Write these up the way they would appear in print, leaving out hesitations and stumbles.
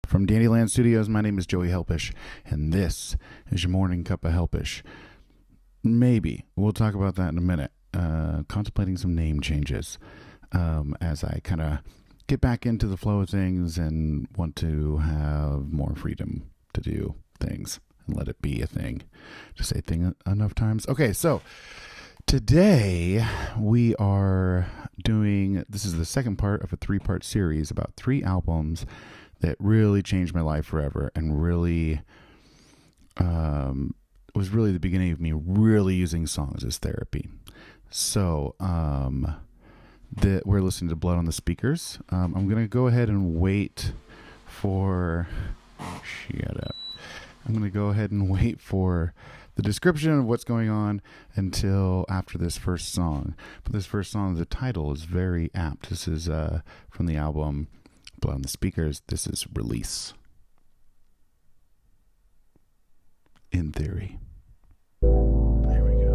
From Dandyland Studios, my name is Joey Helpish, and this is your morning cup of Helpish. Maybe. We'll talk about that in a minute. Contemplating some name changes as I kind of get back into the flow of things and want to have more freedom to do things and let it be a thing. To say thing enough times. Okay, so today we are doing, this is the second part of a 3-part series about 3 albums that really changed my life forever and really was really the beginning of me really using songs as therapy. So we're listening to Blood on the Speakers. I'm going to go ahead and wait for... Shut up. I'm going to go ahead and wait for the description of what's going on until after this first song. But this first song, the title is very apt. This is from the album Blood on the Speakers. This is Release. In Theory. There we go.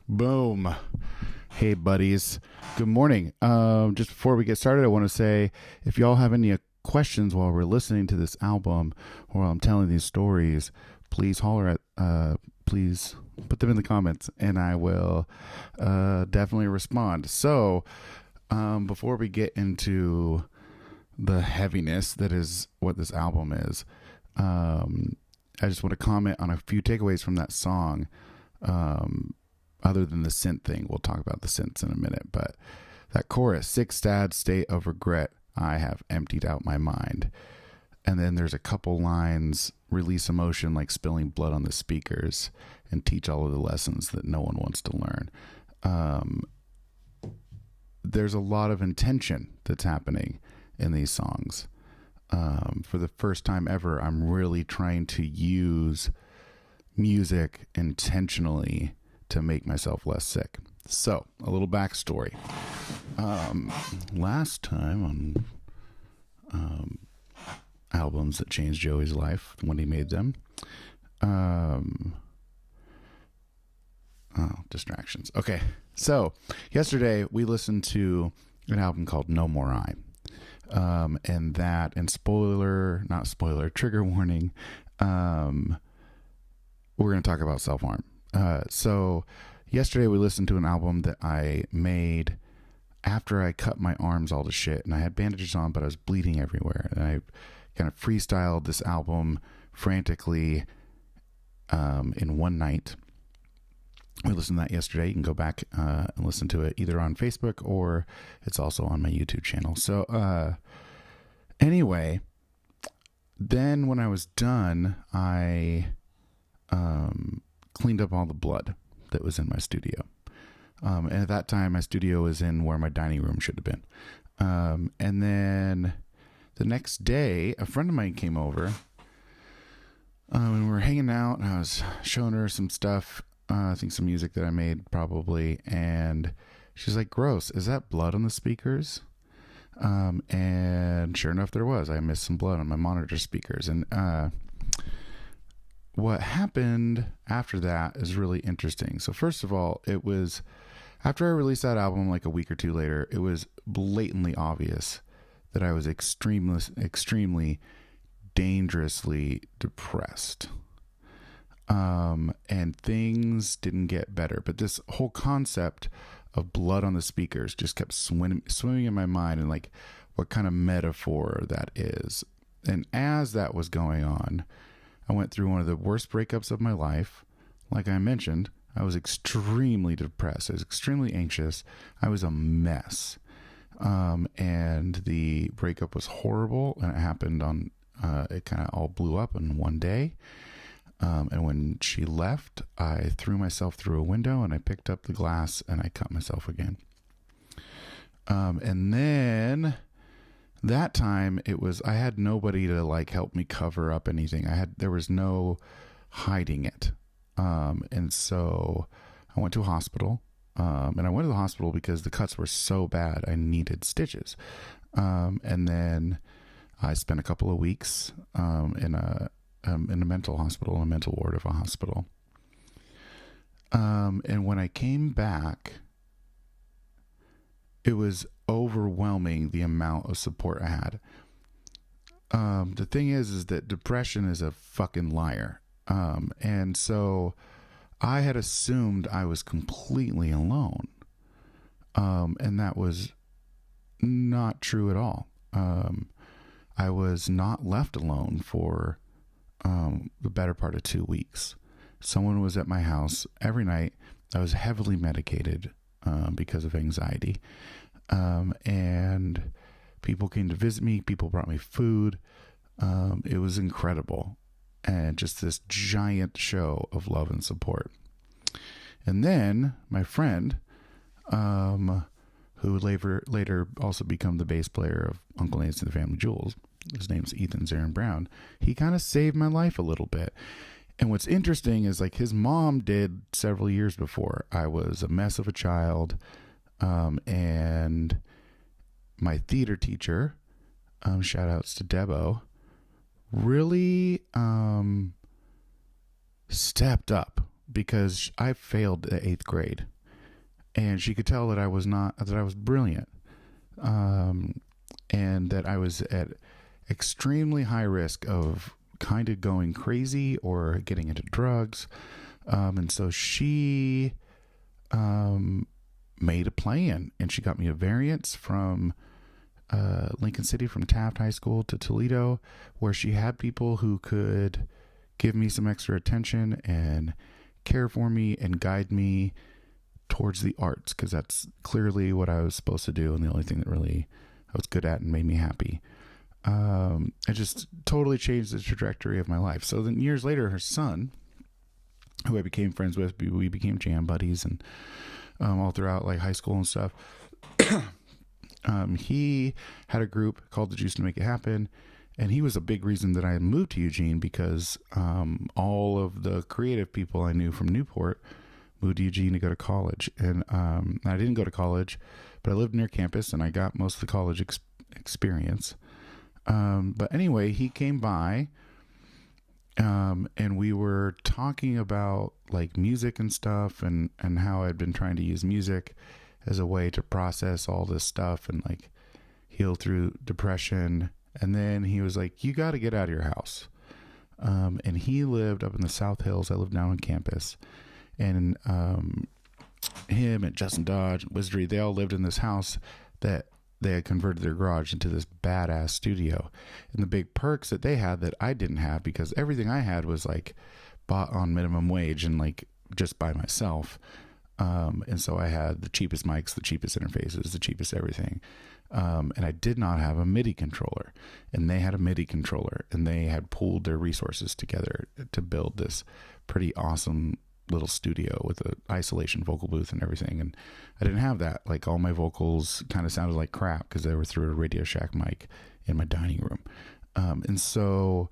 Boom. Hey, buddies. Good morning. Just before we get started, I want to say if y'all have any questions while we're listening to this album or while I'm telling these stories, please holler at, please put them in the comments and I will definitely respond. So before we get into the heaviness that is what this album is, I just want to comment on a few takeaways from that song. Other than the synth thing, we'll talk about the synths in a minute, but that chorus, sick, sad state of regret, I have emptied out my mind. And then there's a couple lines, release emotion like spilling blood on the speakers and teach all of the lessons that no one wants to learn. There's a lot of intention that's happening in these songs. For the first time ever, I'm really trying to use music intentionally to make myself less sick. So, a little backstory. Last time on albums that changed Joey's life when he made them. Distractions. Okay, so yesterday we listened to an album called No More I. And trigger warning, we're going to talk about self-harm. So yesterday we listened to an album that I made after I cut my arms all to shit, and I had bandages on, but I was bleeding everywhere. And I kind of freestyled this album frantically in one night. We listened to that yesterday. You can go back and listen to it either on Facebook or it's also on my YouTube channel. So anyway, then when I was done, I cleaned up all the blood that was in my studio. And at that time, my studio was in where my dining room should have been. And then the next day, a friend of mine came over and we were hanging out, and I was showing her some stuff. I think some music that I made probably. And she's like, gross, is that blood on the speakers? And sure enough, there was. I missed some blood on my monitor speakers. And what happened after that is really interesting. So first of all, it was after I released that album like a week or two later, it was blatantly obvious that I was extremely dangerously depressed. And things didn't get better. But this whole concept of blood on the speakers just kept swimming in my mind, and like what kind of metaphor that is. And as that was going on, I went through one of the worst breakups of my life. Like I mentioned, I was extremely depressed. I was extremely anxious. I was a mess. And the breakup was horrible, and it happened on, it kind of all blew up in one day. And when she left, I threw myself through a window, and I picked up the glass and I cut myself again. And then that time I had nobody to like help me cover up anything. There was no hiding it. And so I went to a hospital, and I went to the hospital because the cuts were so bad. I needed stitches. And then I spent a couple of weeks, in a mental hospital, in a mental ward of a hospital. And when I came back, it was overwhelming the amount of support I had. The thing is that depression is a fucking liar. And so I had assumed I was completely alone. And that was not true at all. I was not left alone for the better part of 2 weeks. Someone was at my house every night. I was heavily medicated because of anxiety. And people came to visit me. People brought me food. It was incredible. And just this giant show of love and support. And then my friend, who later also became the bass player of Uncle Nancy and the Family Jewels, his name's Ethan Zarin Brown, he kind of saved my life a little bit. And what's interesting is like his mom did several years before. I was a mess of a child. And my theater teacher, shout outs to Debo, really stepped up because I failed the 8th grade, and she could tell that I was brilliant, and that I was at extremely high risk of kind of going crazy or getting into drugs. And so she made a plan, and she got me a variance from Lincoln City, from Taft High School to Toledo, where she had people who could give me some extra attention and care for me and guide me towards the arts, because that's clearly what I was supposed to do and the only thing that really I was good at and made me happy. It just totally changed the trajectory of my life. So then years later, her son, who I became friends with, we became jam buddies, and all throughout like high school and stuff. He had a group called The Juice to Make It Happen, and he was a big reason that I moved to Eugene, because all of the creative people I knew from Newport moved to Eugene to go to college. And I didn't go to college, but I lived near campus and I got most of the college experience. But anyway, he came by and we were talking about like music and stuff, and how I'd been trying to use music as a way to process all this stuff and like heal through depression. And then he was like, you got to get out of your house. And he lived up in the South Hills. I lived down on campus. And him and Justin Dodge and Wizardry, they all lived in this house that they had converted their garage into this badass studio. And the big perks that they had that I didn't have, because everything I had was like bought on minimum wage and like just by myself. And so I had the cheapest mics, the cheapest interfaces, the cheapest everything. And I did not have a MIDI controller, and they had a MIDI controller, and they had pooled their resources together to build this pretty awesome little studio with an isolation vocal booth and everything. And I didn't have that. Like all my vocals kind of sounded like crap because they were through a Radio Shack mic in my dining room. And so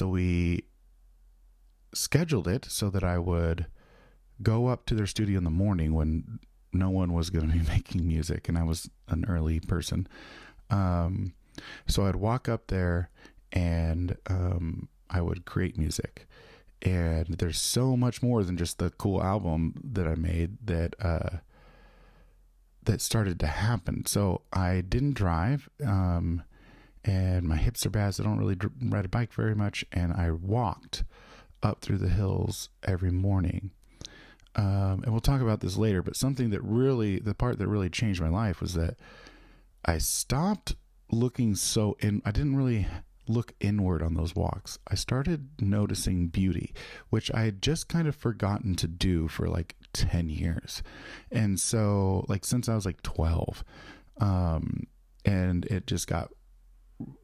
we scheduled it so that I would go up to their studio in the morning when no one was going to be making music, and I was an early person. So I'd walk up there and I would create music. And there's so much more than just the cool album that I made that started to happen. So I didn't drive, and my hips are bad, so I don't really ride a bike very much. And I walked up through the hills every morning. And we'll talk about this later, but the part that really changed my life was that I stopped looking I didn't really look inward on those walks. I started noticing beauty, which I had just kind of forgotten to do for like 10 years. And so like since I was like 12, and it just got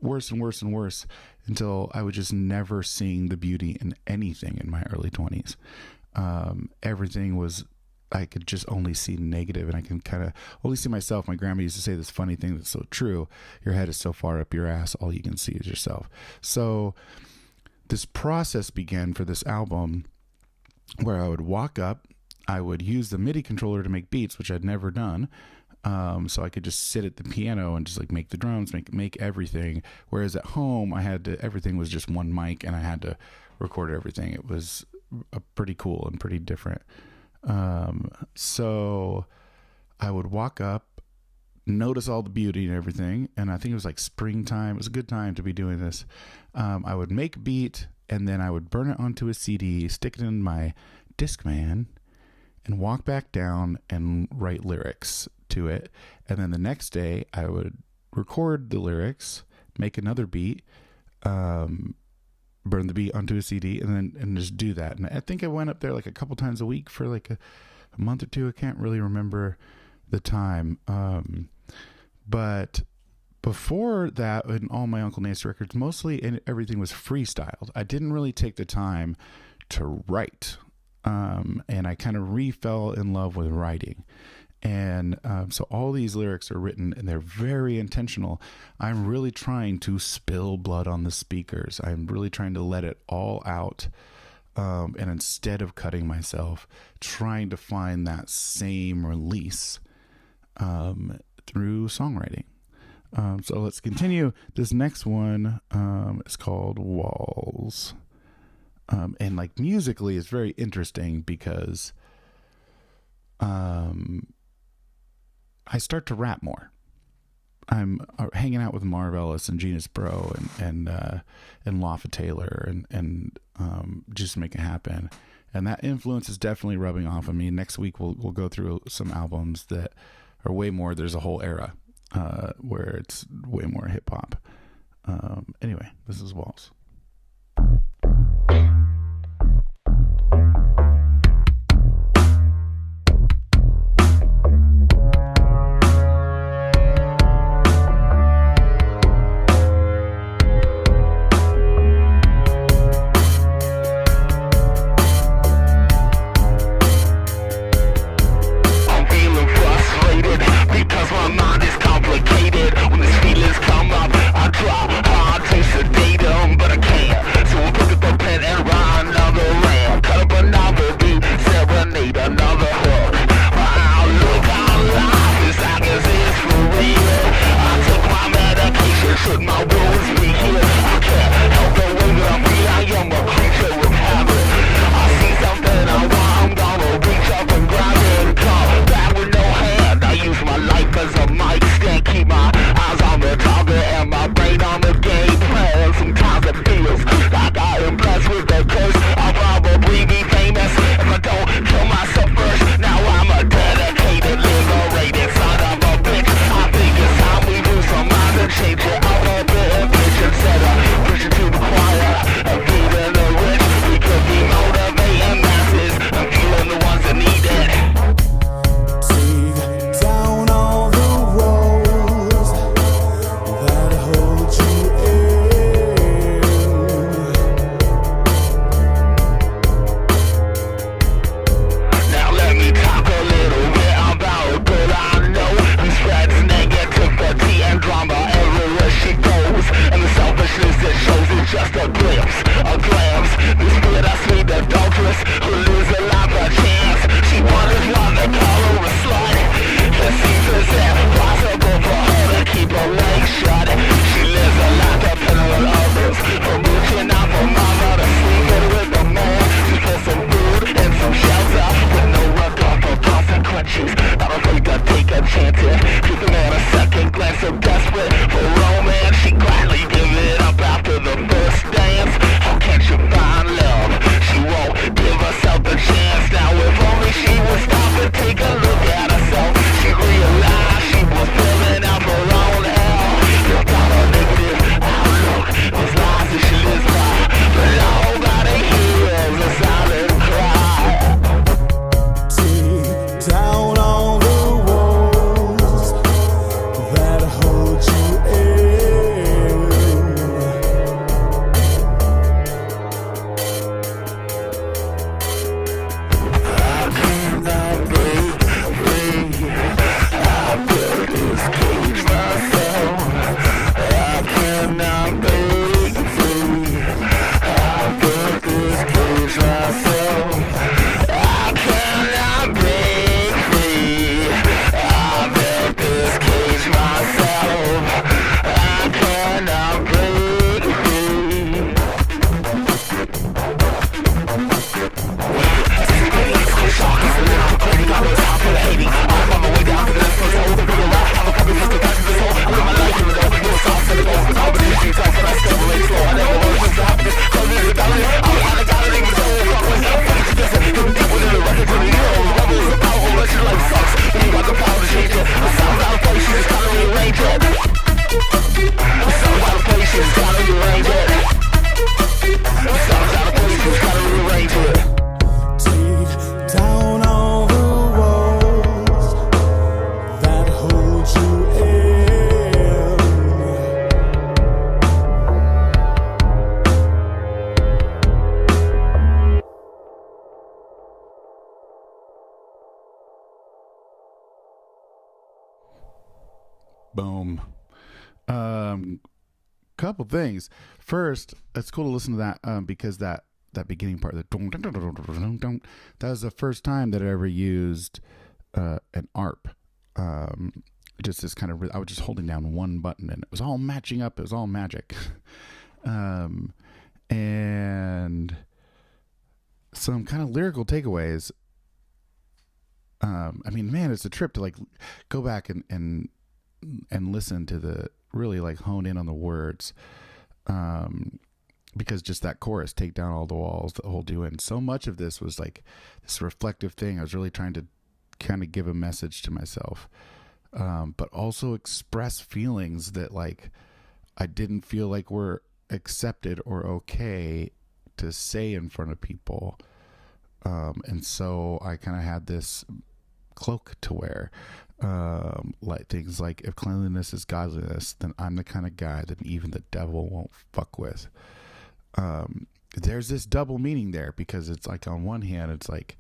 worse and worse and worse until I was just never seeing the beauty in anything in my early 20s. Everything was, I could just only see negative, and I can kind of only see myself. My grandma used to say this funny thing that's so true: your head is so far up your ass, all you can see is yourself. So this process began for this album where I would walk up, I would use the MIDI controller to make beats, which I'd never done. So I could just sit at the piano and just like make the drums, make everything. Whereas at home, everything was just one mic and I had to record everything. It was pretty cool and pretty different. So I would walk up, notice all the beauty and everything. And I think it was like springtime. It was a good time to be doing this. I would make a beat, and then I would burn it onto a CD, stick it in my Discman, and walk back down and write lyrics to it. And then the next day I would record the lyrics, make another beat, burn the beat onto a CD, and just do that. And I think I went up there like a couple times a week for like a month or two. I can't really remember the time. But before that, in all my Uncle Nace records, mostly everything was freestyled. I didn't really take the time to write. And I kind of fell in love with writing. And so all these lyrics are written, and they're very intentional. I'm really trying to spill blood on the speakers. I'm really trying to let it all out. And instead of cutting myself, trying to find that same release through songwriting. So let's continue. This next one is called Walls. And like musically it's very interesting because I start to rap more. I'm hanging out with Marv Ellis and Genus Bro and Laffa Taylor and Just Make It Happen. And that influence is definitely rubbing off on me. Next week we'll go through some albums that are way more. There's a whole era where it's way more hip hop. Anyway, this is Walls. Boom. Couple things. First, it's cool to listen to that because that beginning part, that was the first time that I ever used an ARP. Just this kind of, I was just holding down one button and it was all matching up. It was all magic. And some kind of lyrical takeaways. I mean, man, it's a trip to like go back and listen to the, really like hone in on the words. Because just that chorus, take down all the walls that hold you in. So much of this was like this reflective thing. I was really trying to kind of give a message to myself, but also express feelings that like I didn't feel like were accepted or okay to say in front of people. And so I kind of had this cloak to wear, like things like, if cleanliness is godliness, then I'm the kind of guy that even the devil won't fuck with. There's this double meaning there, because it's like, on one hand, it's like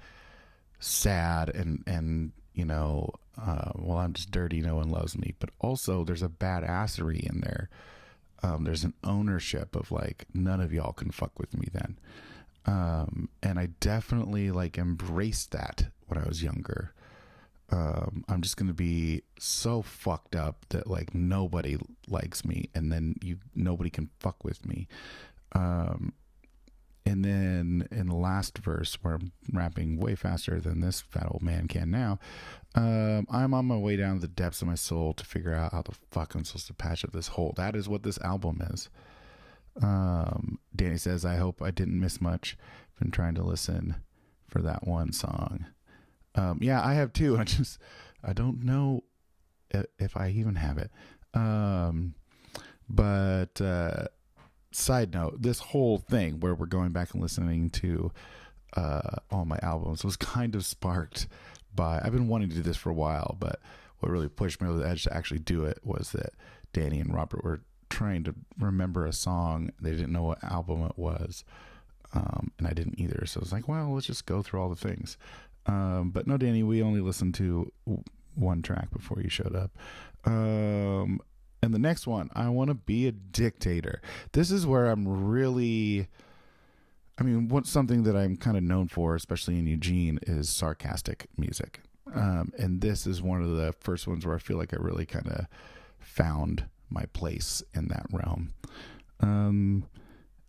sad and you know, well, I'm just dirty, no one loves me, but also there's a badassery in there. There's an ownership of like, none of y'all can fuck with me then. And I definitely like embraced that when I was younger. I'm just going to be so fucked up that like nobody likes me, and then nobody can fuck with me. And then in the last verse, where I'm rapping way faster than this fat old man can now, I'm on my way down to the depths of my soul to figure out how the fuck I'm supposed to patch up this hole. That is what this album is. Danny says, I hope I didn't miss much. Been trying to listen for that one song. Yeah, I have too. I don't know if I even have it. But side note, this whole thing where we're going back and listening to all my albums was kind of sparked by, I've been wanting to do this for a while, but what really pushed me over the edge to actually do it was that Danny and Robert were trying to remember a song. They didn't know what album it was, and I didn't either. So I was like, well, let's just go through all the things. But no, Danny, we only listened to one track before you showed up. And the next one, I Want to Be a Dictator. This is where I'm really, I mean, something that I'm kind of known for, especially in Eugene, is sarcastic music. And this is one of the first ones where I feel like I really kind of found my place in that realm.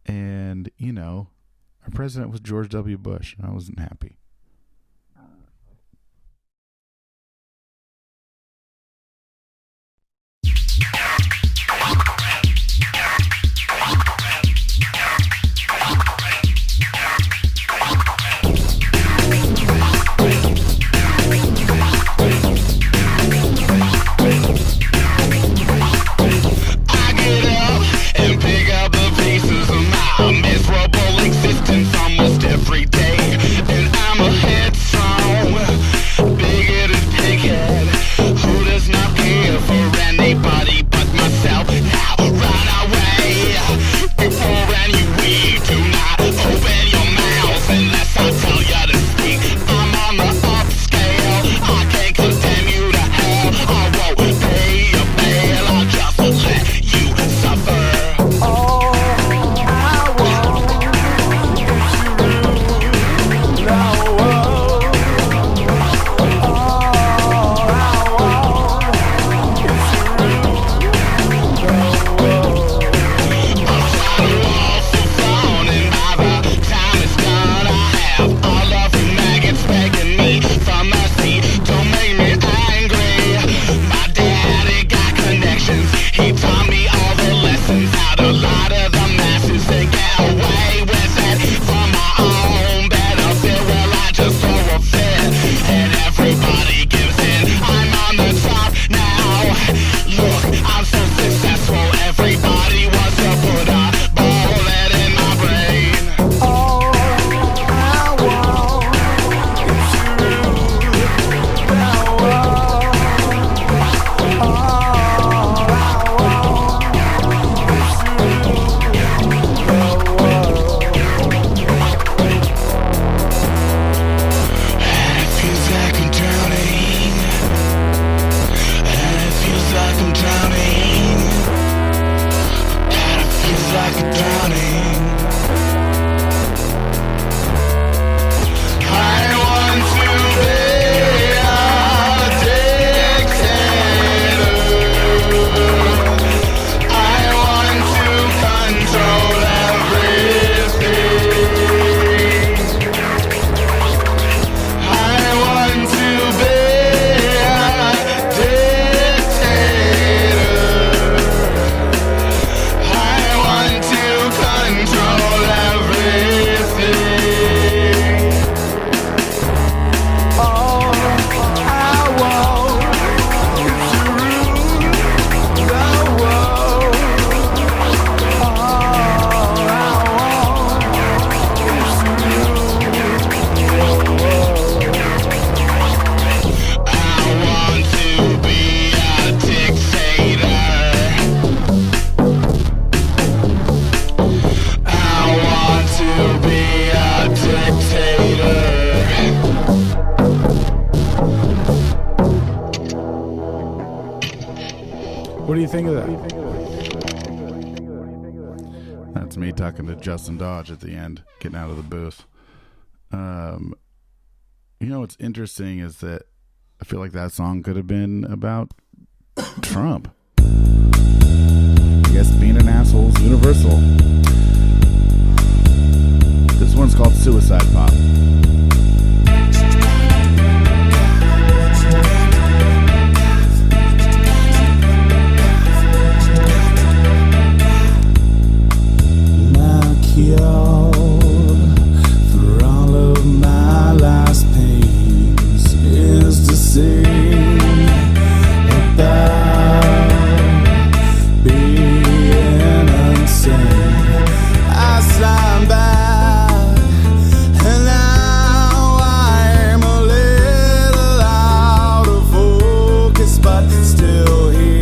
And, you know, our president was George W. Bush, and I wasn't happy. Miserable existence almost every day, and I'm do you think of that? That's me talking to Justin Dodge at the end, getting out of the booth. What's interesting is that I feel like that song could have been about Trump. I guess being an asshole is universal. This one's called Suicide Pop. For all of my last pains is to sing about being insane. I slide back and now I'm a little out of focus, but still here.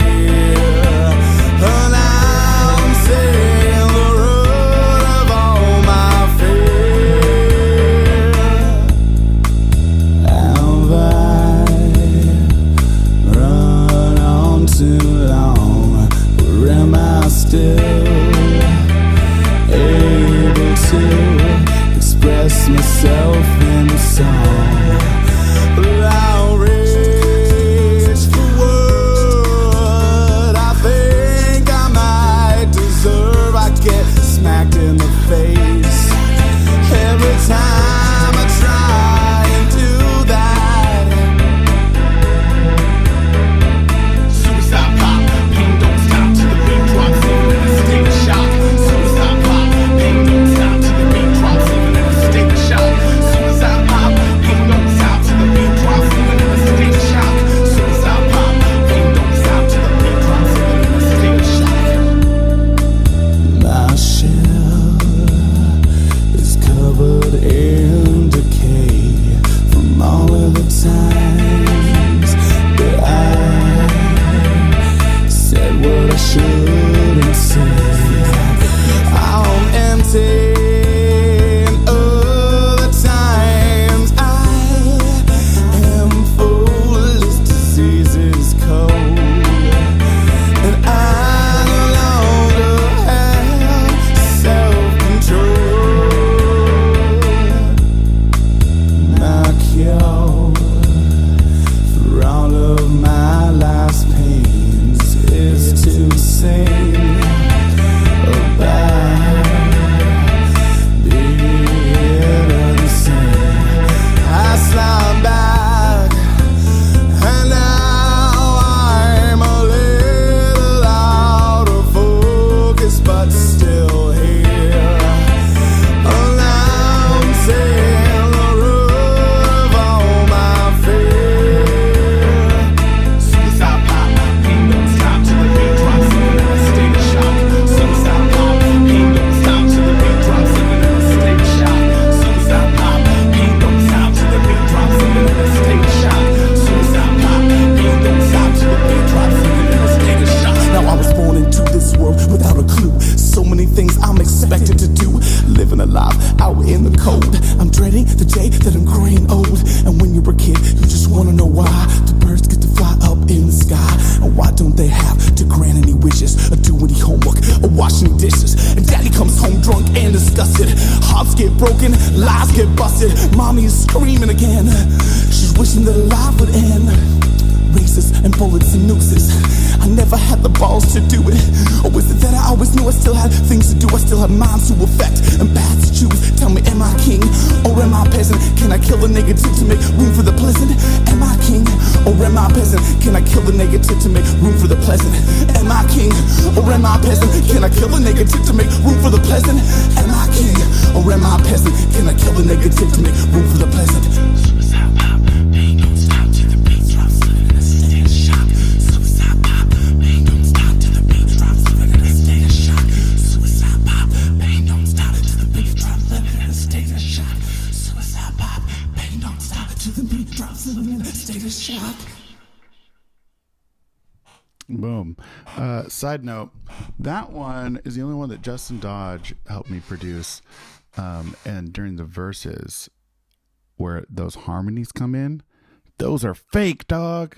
And I'm saying the road of all my fear. Have I run on too long, or am I still able to express myself in a song? But I'll reach for what I think I might deserve. I get smacked in the face every time I try and do that. Suicide pop, pain don't stop till the beat drops, even in a state of shock. Suicide pop, pain don't stop till the beat drops, even in a state of shock. Suicide pop, pain don't stop till the beat drops, even in a state of shock. Suicide pop, pain don't stop till the beat drops, even in a state of shock. My shell is covered in decay from all of the times that I said what I shouldn't say. I'm empty, and other times I am full. This disease is cold, and I no longer have self-control. My cure for all of my last pains is to sing about being insane. I slide back and now I'm a little out of focus, but still here. And I'm saying the root of all my fear. Suicide pop, pain don't stop till the beat drops, even in a state of shock. Suicide pop, pain don't stop till the beat drops, even in a state of shock. Suicide pop, pain don't stop till the beat drops, even in a state of shock. Suicide pop, pain don't stop till the beat drops, even in a state of shock. Now I was born into this world without a clue. So many things I'm expected to do. Living alive out in the cold. I'm dreading the day that I'm growing old. And when you're a kid, you just wanna know why the birds get to fly up in the sky. And why don't they have to grant any wishes, or do any homework, or wash any dishes? And daddy comes home drunk and disgusted. Hearts get broken, lies get busted. Mommy is screaming again. She's wishing that life would end. Razors and bullets and nooses. I never had the balls to do it. Or was it that I always knew I still had things to do? I still had minds to affect and paths to choose. Tell me, am I king or am I peasant? Can I kill the negative to make room for the pleasant? Am I king or am I peasant? Can I kill the negative to make room for the pleasant? Am I king or am I peasant? Can I kill the negative to make room for the pleasant? Am I king or am I peasant? Can I kill the negative to make room for the pleasant? Suicide pop, pain don't stop till the beat drops, living in a state of shock. Suicide pop, pain don't stop till the beat drops, living in a state of shock. Suicide pop, pain don't stop till the beat drops, living in a state of shock. Suicide pop, pain don't stop till the beat drops, living in a state of shock. Boom. Side note, that one is the only one that Justin Dodge helped me produce. And during the verses where those harmonies come in, those are fake, dog.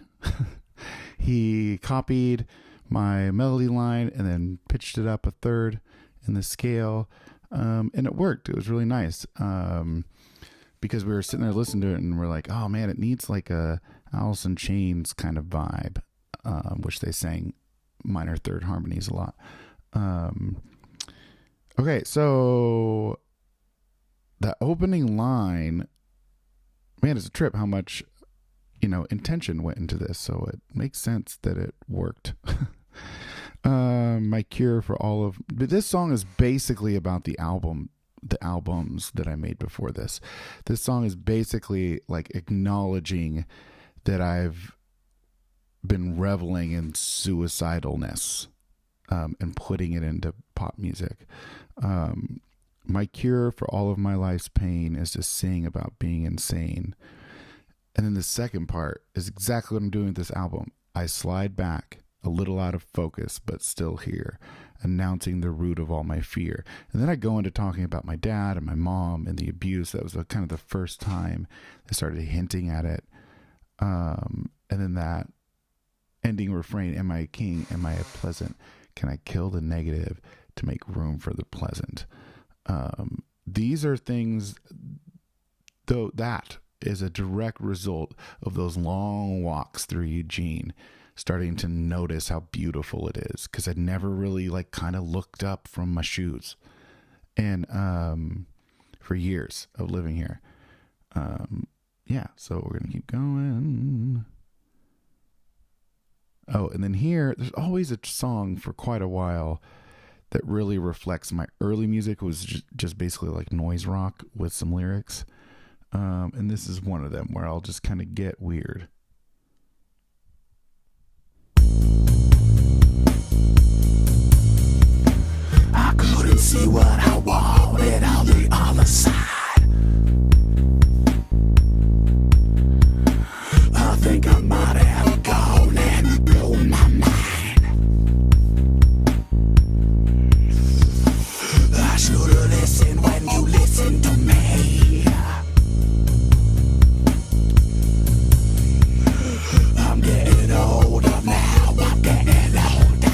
He copied my melody line and then pitched it up a third in the scale. And it worked. It was really nice. Because we were sitting there listening to it and we're like, oh man, it needs like a Alice in Chains kind of vibe, which they sang minor third harmonies a lot. Okay, so the opening line, man, it's a trip how much, intention went into this. So it makes sense that it worked. My cure for all of, but this song is basically about the albums that I made before this. This song is basically like acknowledging that I've been reveling in suicidalness, and putting it into pop music. My cure for all of my life's pain is to sing about being insane. And then the second part is exactly what I'm doing with this album. I slide back a little out of focus, but still here, announcing the root of all my fear. And then I go into talking about my dad and my mom and the abuse. That was kind of the first time I started hinting at it. And then that ending refrain, am I a king? Am I a pleasant? Can I kill the negative to make room for the pleasant? These are things, though, that is a direct result of those long walks through Eugene, starting to notice how beautiful it is, because I'd never really kind of looked up from my shoes. And for years of living here. So we're going to keep going. Oh, and then here, there's always a song for quite a while that really reflects my early music. Was just basically like noise rock with some lyrics. And this is one of them where I'll just kind of get weird. I couldn't see what I wanted on the other side. I think I might have gone and blown my mind. I should've listened when you listened to me. I'm getting older now, I'm getting older.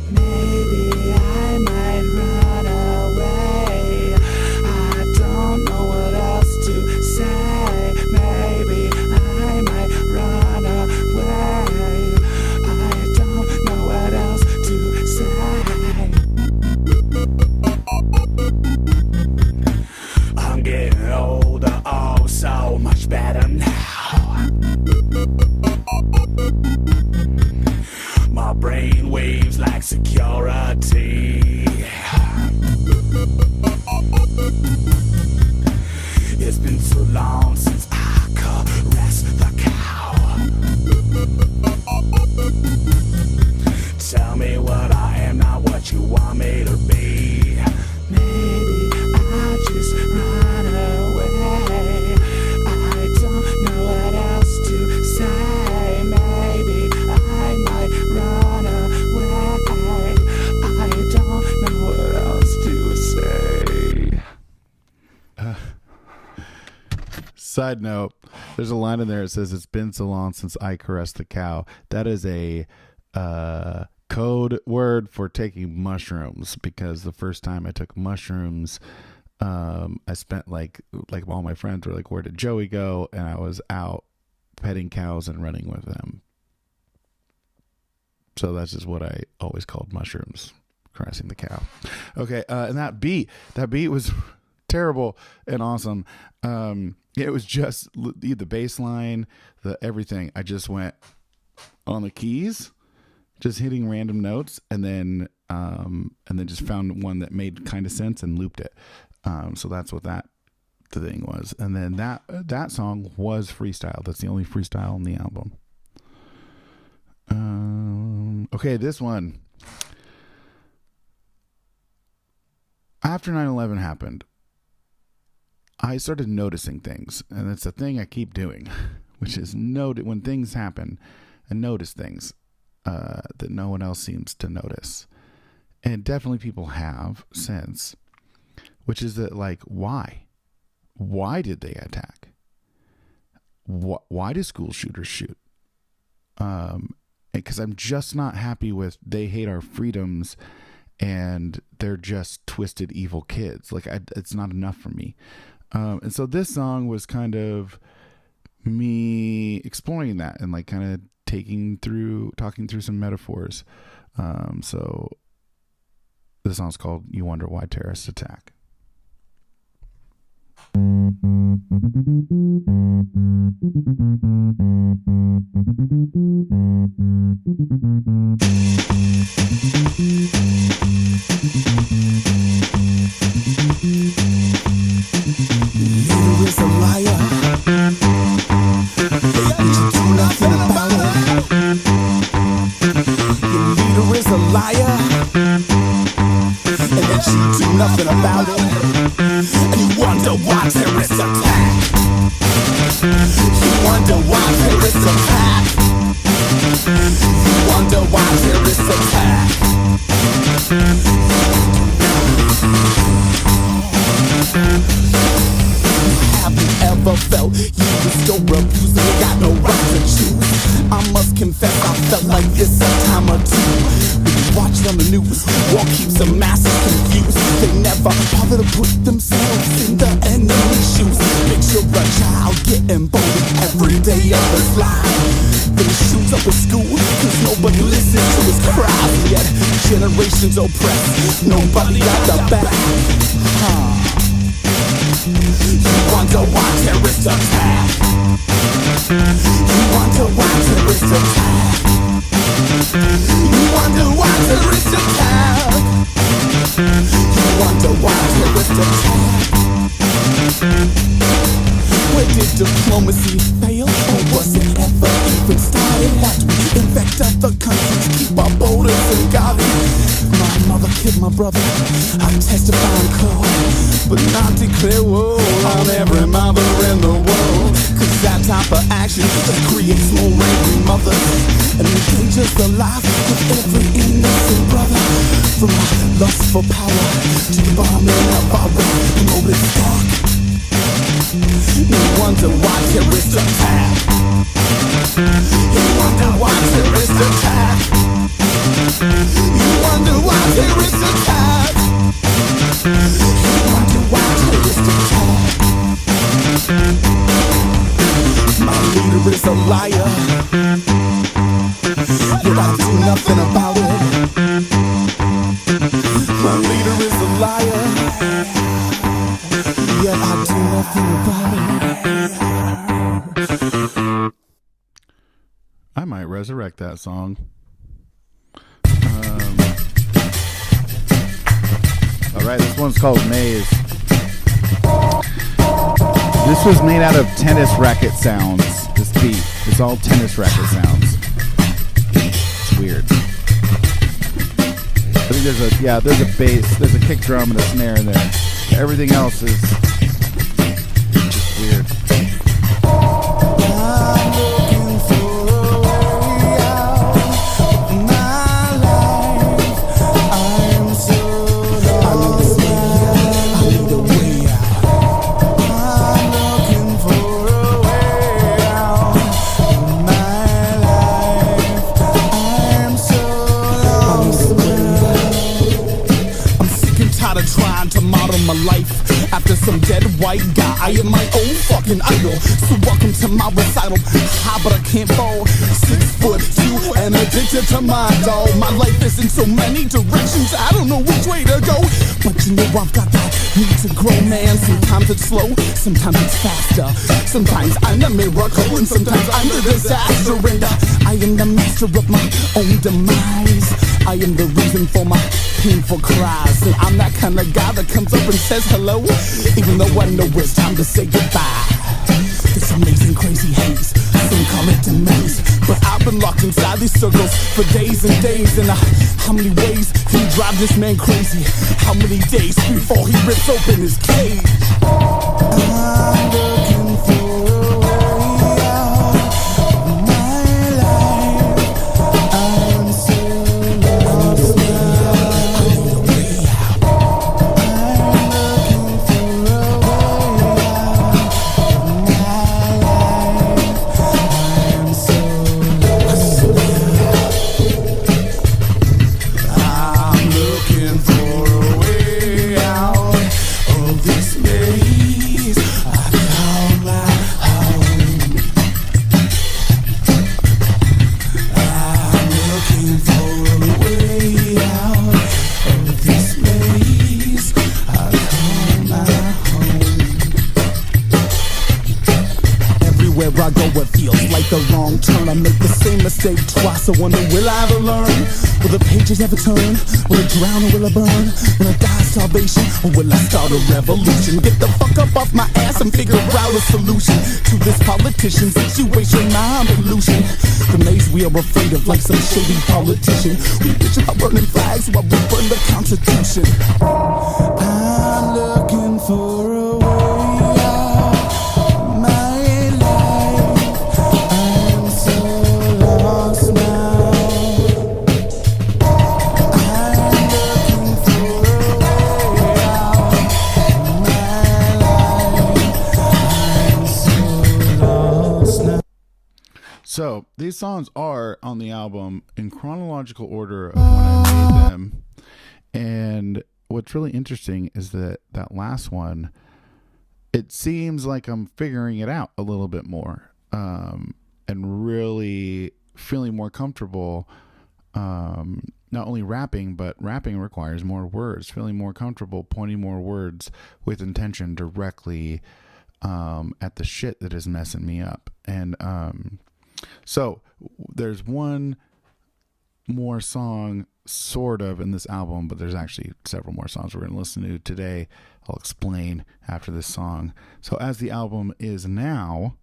Maybe I might run away. I don't know what else to say. Maybe I might run away. I don't know what else to say. I'm getting older, oh so much better now. My brain waves like security. It's been so long since I caressed the cow. Tell me what I am, not what you want me to be. Maybe I just run away. I don't know what else to say. Maybe I might run away. I don't know what else to say. Side note, there's a line in there that says, it's been so long since I caressed the cow. That is a code word for taking mushrooms, because the first time I took mushrooms, I spent like all my friends were like, where did Joey go? And I was out petting cows and running with them. So that's just what I always called mushrooms, caressing the cow. Okay. And that beat was terrible and awesome. It was just the bass line, the everything. I just went on the keys, just hitting random notes, and then just found one that made kind of sense and looped it. So that's what the thing was. And then that song was freestyle. That's the only freestyle on the album. Okay, this one. After 9/11 happened, I started noticing things, and it's a thing I keep doing, which is when things happen, and notice things that no one else seems to notice. And definitely people have since, which is that, like, why? Why did they attack? why do school shooters shoot? Because I'm just not happy with they hate our freedoms and they're just twisted evil kids. Like it's not enough for me. And so this song was kind of me exploring that and like kind of talking through some metaphors. So the song's called "You Wonder Why Terrorists Attack." You is a liar. You do nothing about it. Your leader is a liar, and that you do nothing about it. And you wonder why terrorists attack. You wonder why terrorists attack. You wonder why terrorists attack. Have you ever felt you were so abused and you got no right to choose? I must confess I felt like this a time or two. When you watch on the news, war keeps the masses confused. They never bother to put themselves in the enemy's shoes. Picture a child getting bullied every day of his life. Then he shoots up a school cause nobody listens to his cries. Yet generations oppressed, nobody got the back. You wonder why terrorists attack. You wonder why terrorists attack. You wonder why terrorists attack. You wonder why terrorists attack. Where did diplomacy fail? Or was it ever even started? Why do we infect other countries, keep our borders and guarded? My mother killed my brother, I testify in court, but not declare war on every mother in the world. Cause that type of action that creates more angry mothers and endangers the life of every innocent brother. From our lust for power to the bombing of our promoted stock. You wonder why terrorists attack. You wonder why terrorists attack. You wonder why terrorists attack. You wonder why terrorists attack. My leader is a liar, yet I do nothing about it. My leader is a liar, yet I do nothing about it. I might resurrect that song. Alright, this one's called Maze. This was made out of tennis racket sounds. This beat. It's all tennis racket sounds. It's weird. I think there's a bass, there's a kick drum and a snare in there. Everything else is just weird. My life after some dead white guy. I am my own fucking idol. So welcome to my recital. High but I can't fall. 6'2" and addicted to my dog. My life is in so many directions, I don't know which way to go. But you know I've got that need to grow, man. Sometimes it's slow, sometimes it's faster. Sometimes I'm the miracle and sometimes I'm the disaster. And I am the master of my own demise. I am the reason for my painful cries. And I'm that kind of guy that comes up and says hello, even though I know it's time to say goodbye. This amazing crazy haze, some call it a maze, but I've been locked inside these circles for days and days. And how many ways can you drive this man crazy? How many days before he rips open his cage? I'm looking for a way out of my life. I'm so lost now. I need a way out. I'm looking for a way out of my life. take a wrong turn. I make the same mistake twice. I wonder, will I ever learn? Will the pages ever turn? Will it drown or will it burn? Will I die of starvation or will I start a revolution? Get the fuck up off my ass and figure out a solution to this politician situation. I'm illusion. The maze we are afraid of, like some shady politician. We bitch about burning flags while we burn the Constitution. I'm looking for a way out of my life. I'm so lost now. I'm looking for a way out of my life. I'm so lost now. So these songs are on the album in chronological order of when I made them. And what's really interesting is that last one, it seems like I'm figuring it out a little bit more, and really feeling more comfortable, not only rapping, but rapping requires more words, feeling more comfortable pointing more words with intention directly at the shit that is messing me up. And so there's one more song sort of in this album, but there's actually several more songs we're going to listen to today. I'll explain after this song. So as the album is now,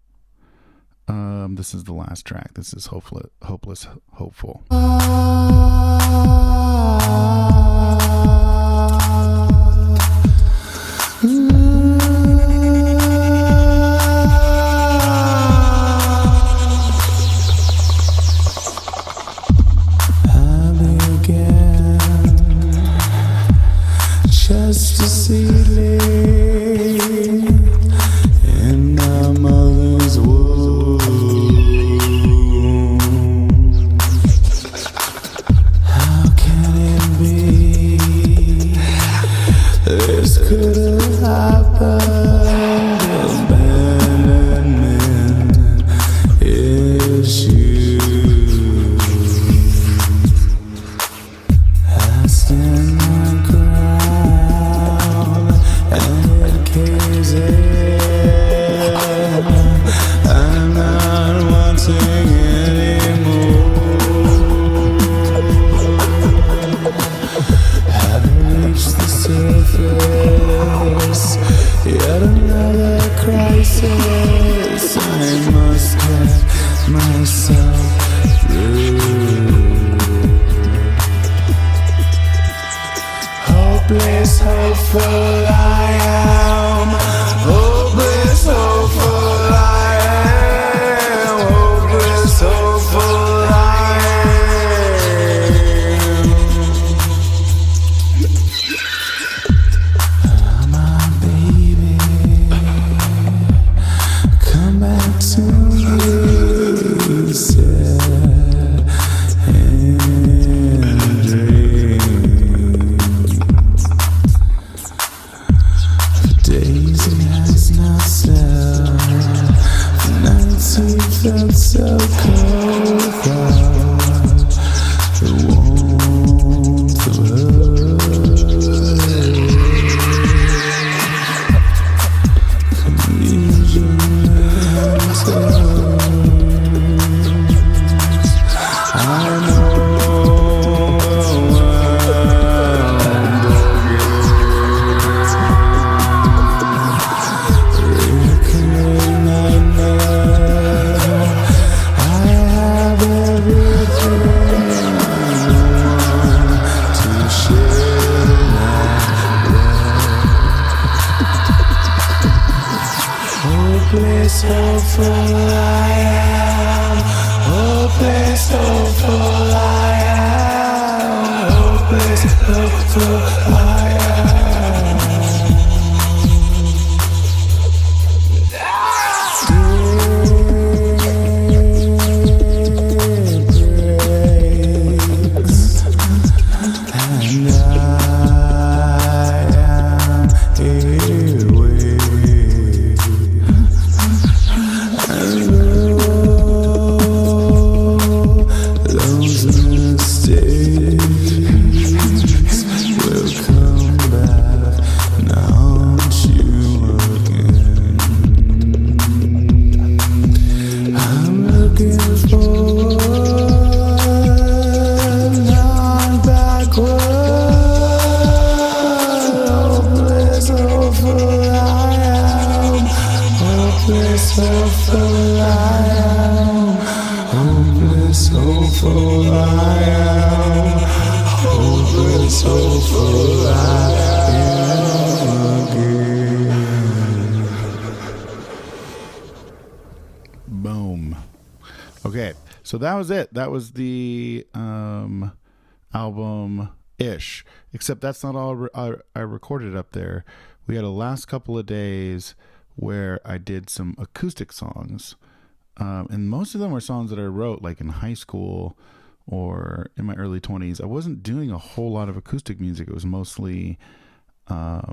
this is the last track. This is Hopeless Hopeful. Just a seedling in my mother's womb. How can it be this could have happened? Abandonment issues. I stand my ground and it caves in. I'm not wanting anymore. I've reached the surface. Yet another crisis. I must get myself through. Hopeless, hopeful I am. Hopeless, hopeful I am. Hopeless, hopeful I am. My baby, come back to me, said in dreams. Days he has not slept. Nights he felt so cold. The warmth of her. Confusion returns. I know. Hopeless, hopeful I am. Hopeless, hopeful I am. Hopeless, hopeful I mistakes will come back. hopeful I am. Hopeless, hopeful I am. Hopeless, hopeful I am again. Boom. Okay, so that was it. That was the album ish. Except that's not all I recorded up there. We had a last couple of days where I did some acoustic songs, and most of them were songs that I wrote like in high school or in my early 20s. I wasn't doing a whole lot of acoustic music. It was mostly, that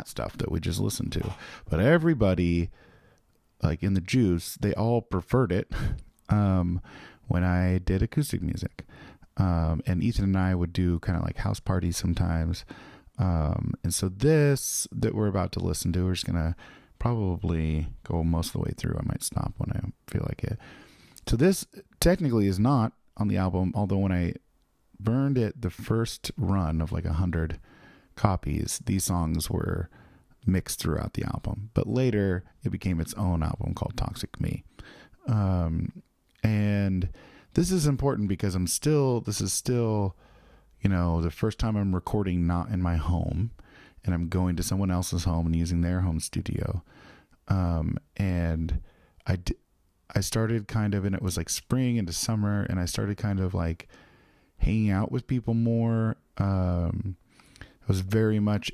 stuff that we just listened to. But everybody, like in the juice, they all preferred it when I did acoustic music. And Ethan and I would do kind of like house parties sometimes. And so this that we're about to listen to, we're just going to probably go most of the way through. I might stop when I feel like it. So this technically is not on the album, although when I burned it the first run of like 100 copies, these songs were mixed throughout the album. But later it became its own album called Toxic Me. And this is important because this is still, the first time I'm recording not in my home, and I'm going to someone else's home and using their home studio. And I started kind of, and it was like spring into summer, and I started kind of like hanging out with people more. I was very much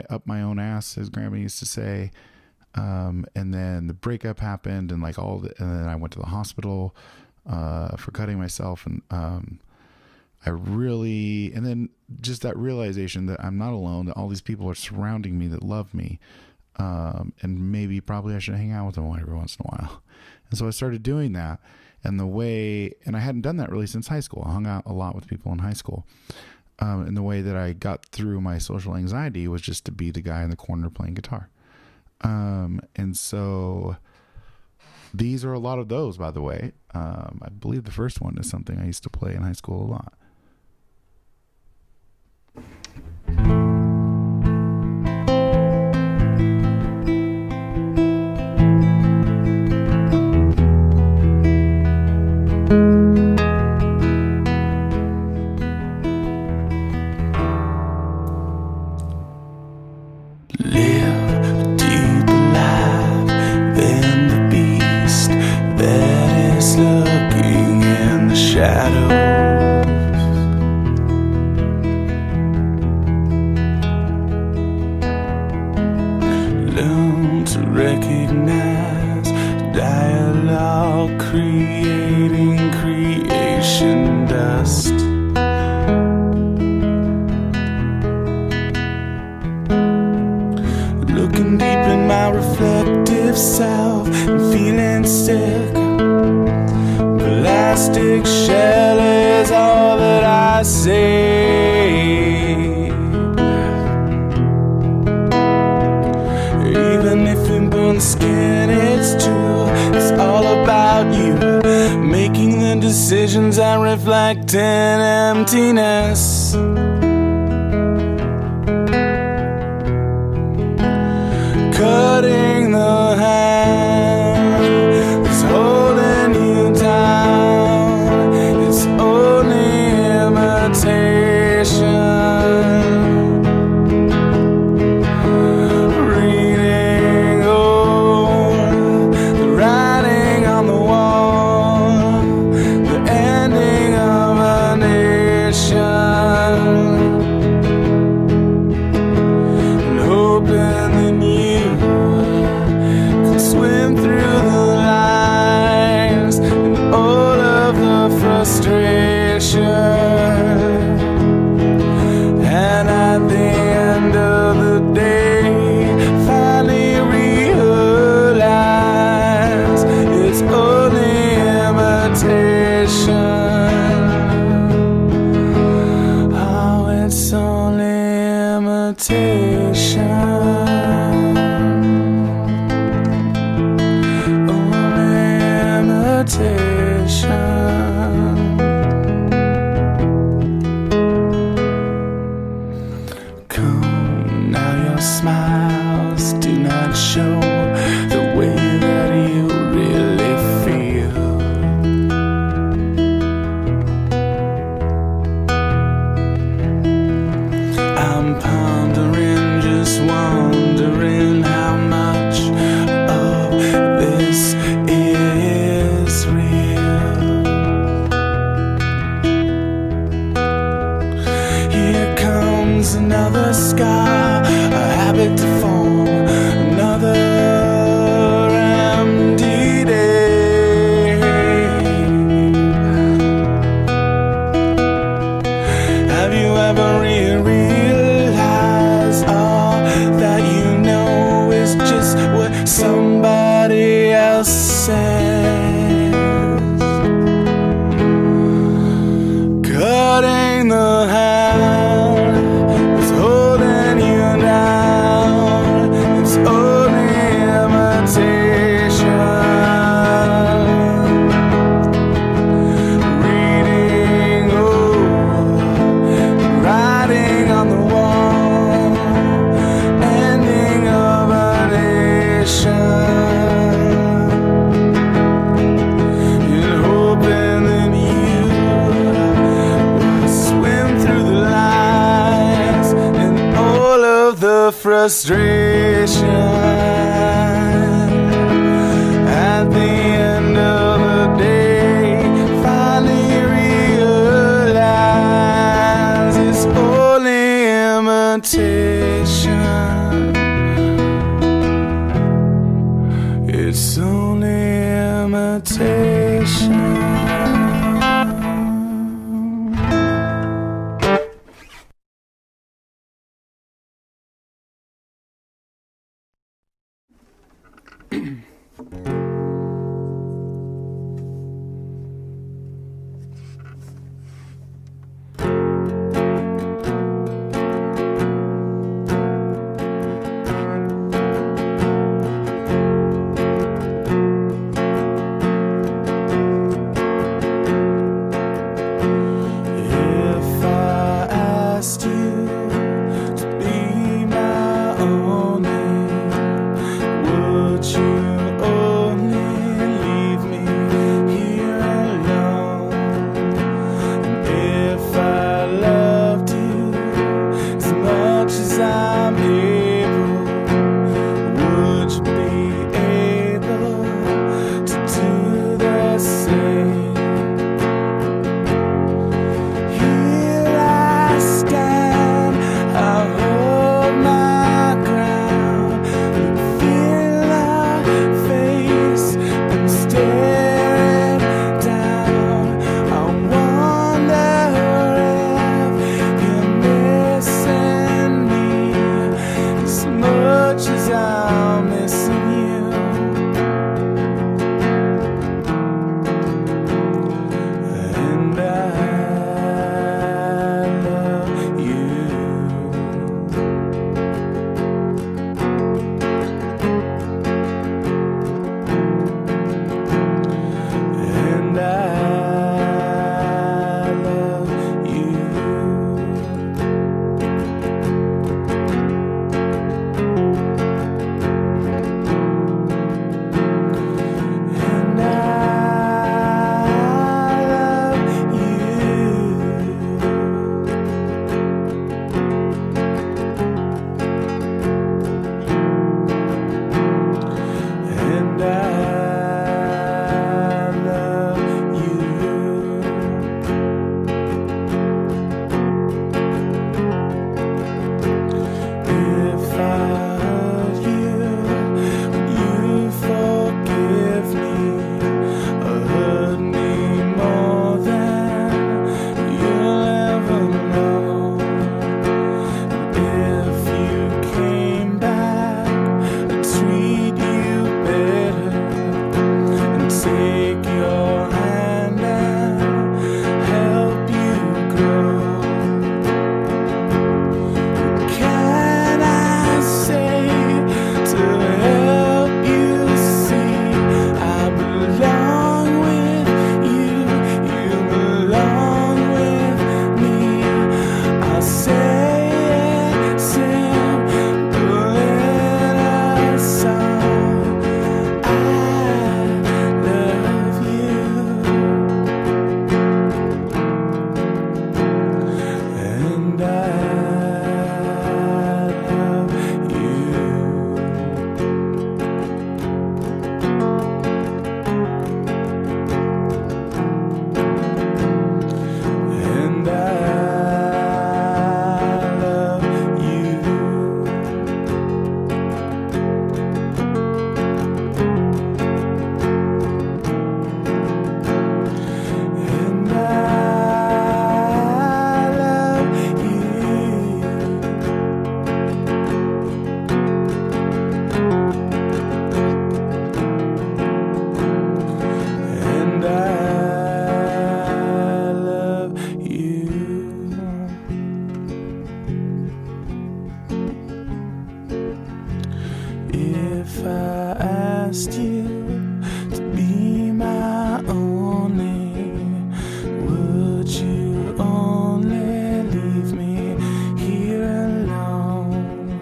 up my own ass, as Grandma used to say. And then the breakup happened, and and then I went to the hospital for cutting myself, and and then just that realization that I'm not alone, that all these people are surrounding me that love me, and probably I should hang out with them every once in a while. And so I started doing that, and I hadn't done that really since high school. I hung out a lot with people in high school. And the way that I got through my social anxiety was just to be the guy in the corner playing guitar. And so these are a lot of those, by the way. I believe the first one is something I used to play in high school a lot. Learn to recognize dialogue, creating creation dust. Looking deep in my reflective self and feeling sick. Plastic shell is all that I see. Even if it burns skin, it's true. It's all about you. Making the decisions that reflect in emptiness. Cutting the hand that's holding you down. It's only imitation. Reading the writing on the wall, the ending of a nation, and hoping that you swim through the lines and all of the frustration. And at the end of the day, finally realize it's only imitation. Oh, it's only imitation. Come now, your smiles do not show. another scar, a habit to form, another empty day. Have you ever realized all that you know is just what somebody else says? Cutting the hand that's holding you down, it's only imitation. Reading writing on the wall, ending of a nation. And hoping that you would swim through the lines and all of the frustration. At the end of the day, finally realize it's only imitation. It's only imitation. If I asked you to be my only, would you only leave me here alone?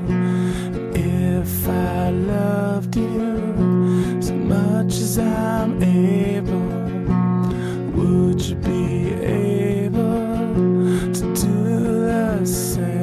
If I loved you so much as I'm able, would you be able to do the same?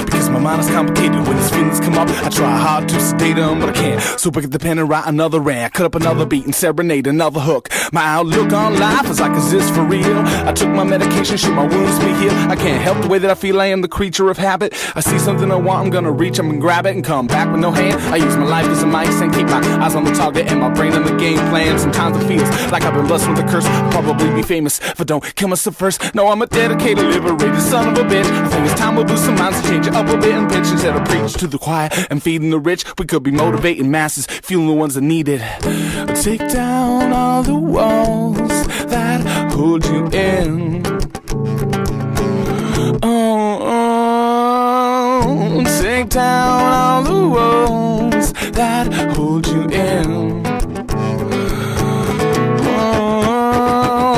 Because my mind is complicated. When these feelings come up, I try hard to sedate them, but I can't. So I get the pen and write another rant, cut up another beat and serenade another hook. My outlook on life is like, is this for real? I took my medication, should my wounds be healed? I can't help the way that I feel, I am the creature of habit. I see something I want, I'm gonna reach, I'm gonna grab it and come back with no hand. I use my life as a mic and keep my eyes on the target and my brain on the game plan. Sometimes it feels like I've been blessed with a curse. I'll probably be famous if I don't kill myself first. No, I'm a dedicated, liberated son of a bitch. I think it's time we'll lose some minds to change it up a bit and pitch. Instead of preach to the choir and feeding the rich, we could be motivating masses, fueling the ones that need it. Take down all the walls that hold you in. Oh, take down all the walls that hold you in.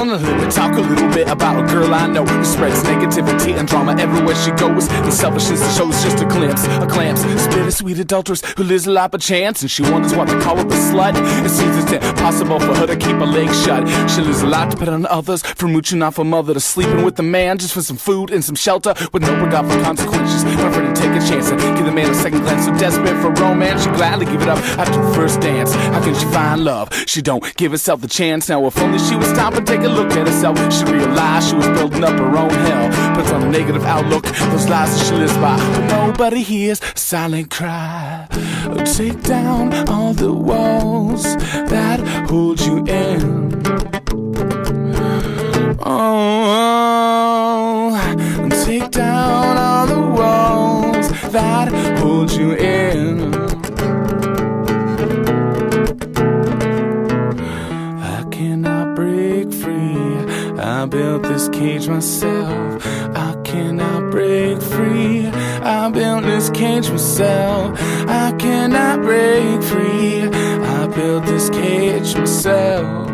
Let me talk a little bit about a girl I know who spreads negativity and drama everywhere she goes. The selfishness that shows just a glimpse, a glance. Spirit sweet adulteress who lives a life of chance, and she wonders why they call her a slut. It seems it's impossible for her to keep her legs shut. She lives a life dependent on others, from mooching off her mother to sleeping with a man just for some food and some shelter, with no regard for consequences. Not afraid to take a chance and give the man a second glance. So desperate for romance, she gladly give it up after the first dance. How can she find love? She don't give herself the chance. Now if only she would stop and take a look at herself, she realized she was building up her own hell. Puts on a negative outlook, those lies that she lives by, but nobody hears a silent cry. Take down all the walls that hold you in. Oh, take down all the walls that hold you in. I cannot break free, I built this cage myself. I cannot break free, I built this cage myself. I cannot break free, I built this cage myself.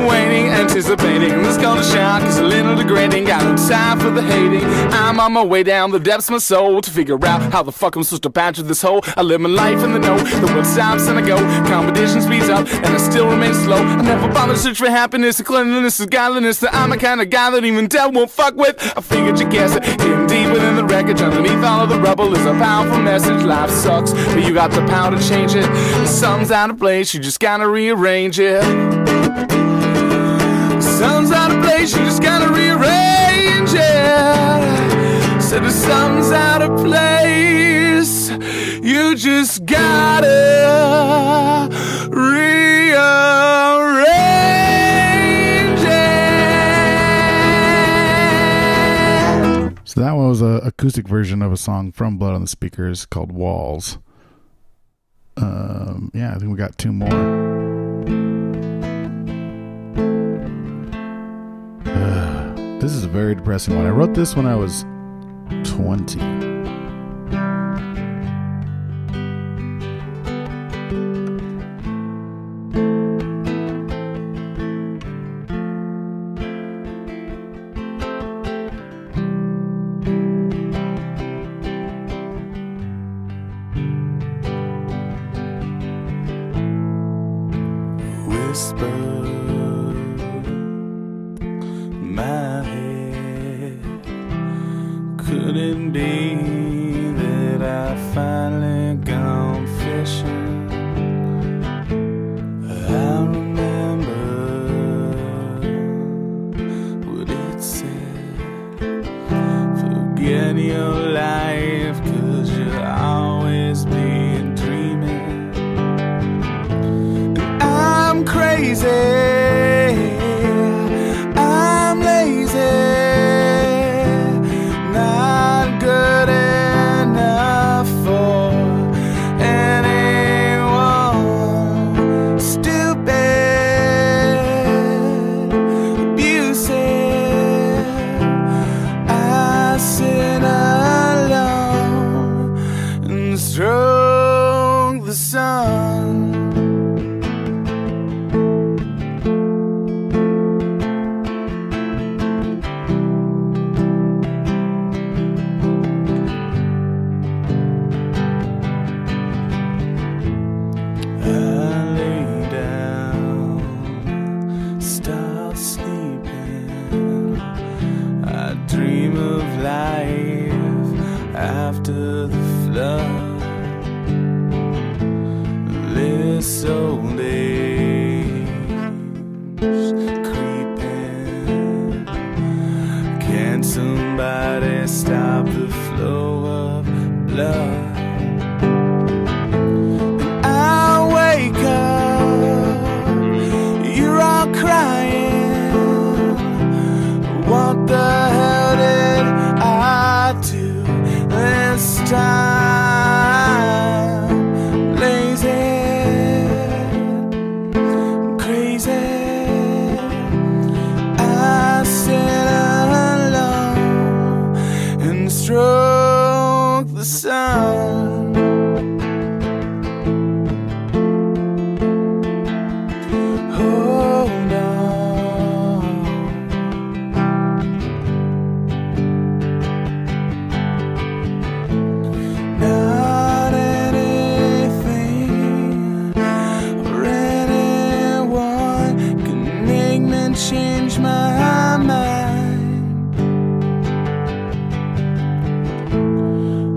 Waiting, anticipating, this gonna shock is a little degrading. Got no time for the hating. I'm on my way down the depths of my soul to figure out how the fuck I'm supposed to patch this hole. I live my life in the know, the world stops and I go. Competition speeds up and I still remain slow. I never bother to search for happiness and cleanliness and godliness. That I'm the kind of guy that even death won't fuck with. I figured you guess it, hidden deep within the wreckage, underneath all of the rubble is a powerful message. Life sucks, but you got the power to change it. The sun's out of place, you just gotta rearrange it. Sun's out of place, you just gotta rearrange it. Said the sun's out of place, you just gotta rearrange it. So that was an acoustic version of a song from Blood on the Speakers called Walls. Yeah, I think we got two more. This is a very depressing one. I wrote this when I was 20. Whisper my head, could it be you're sleeping, I dream of life after the flood. This old age creeping. Can somebody stop the flow of blood? And I wake up, you're all crying. What the hell did I do this time? Lazy, crazy. I sit alone and stroke the sun. Hold on. Not anything or anyone can make me change my mind.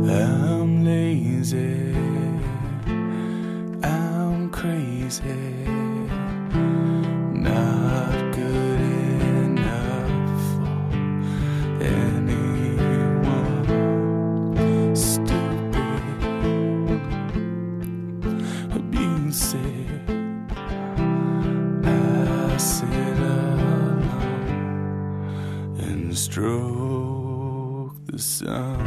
I'm lazy, I'm crazy, not good enough for anyone. Stupid, abusive. I sit alone and stroke the sun.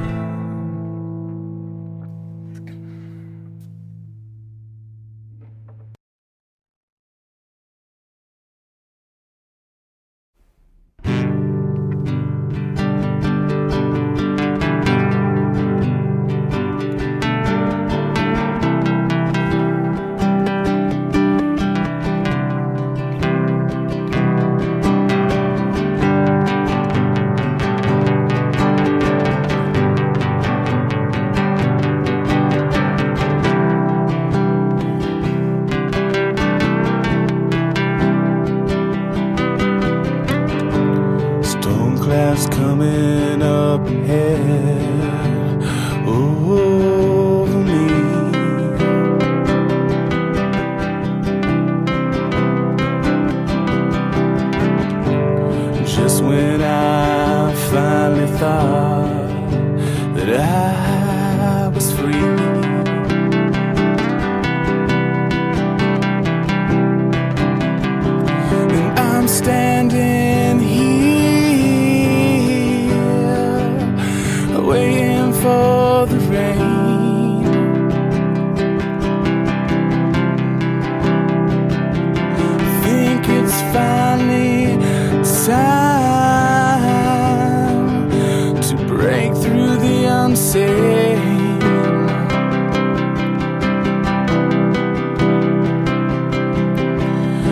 Storm clouds coming up ahead over me. Just when I finally thought that I was free, and I'm standing here waiting for the rain. Think it's finally time to break through the unseen.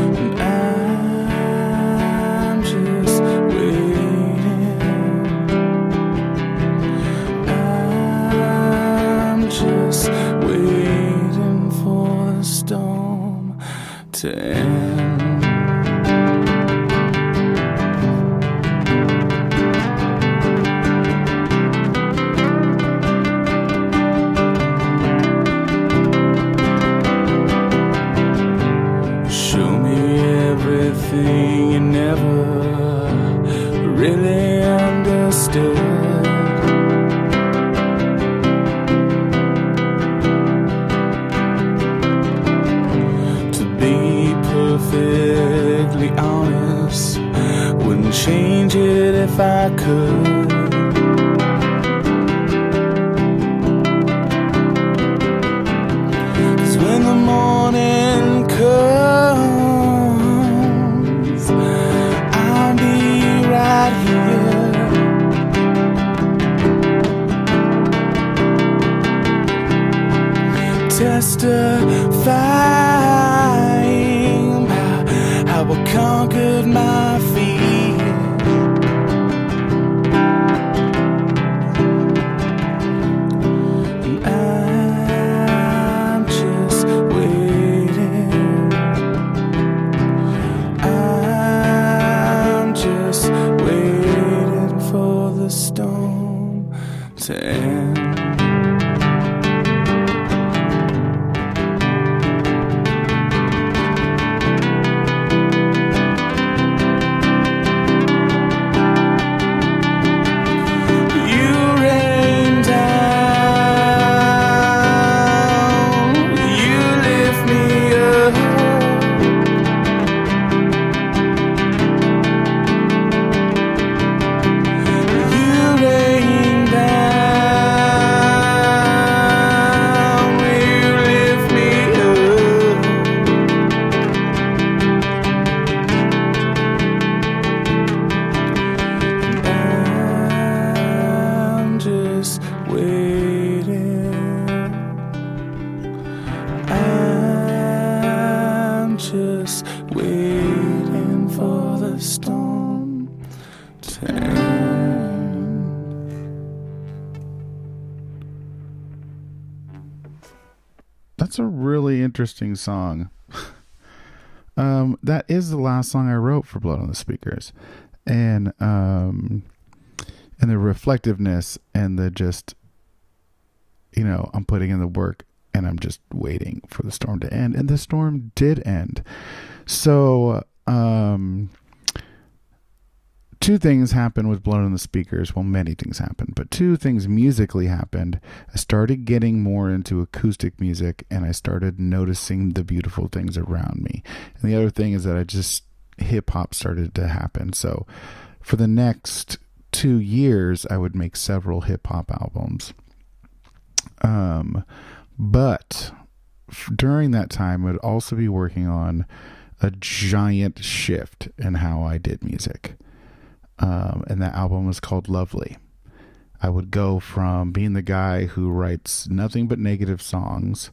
And I'm just waiting. I'm just waiting for the storm to end. Show me everything you never really understood. To be perfectly honest, wouldn't change it if I could. 'Cause when the morning comes, I'll be right here. Testifying about how I conquered my fear. And I'm just waiting. I'm the storm to end. That's a really interesting song. That is the last song I wrote for Blood on the Speakers. And the reflectiveness and the just, I'm putting in the work and I'm just waiting for the storm to end. And the storm did end. So, two things happened with Blood on the Speakers. Well, many things happened, but two things musically happened. I started getting more into acoustic music and I started noticing the beautiful things around me. And the other thing is that hip hop started to happen. So for the next 2 years, I would make several hip hop albums. But during that time, I would also be working on a giant shift in how I did music. And that album was called Lovely. I would go from being the guy who writes nothing but negative songs,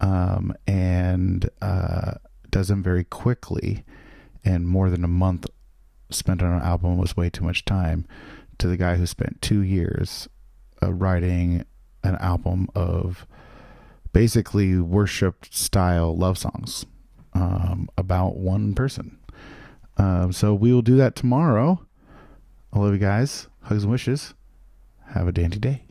and does them very quickly, and more than a month spent on an album was way too much time, to the guy who spent 2 years writing an album of basically worship style love songs about one person. So we will do that tomorrow. I love you guys. Hugs and wishes. Have a dandy day.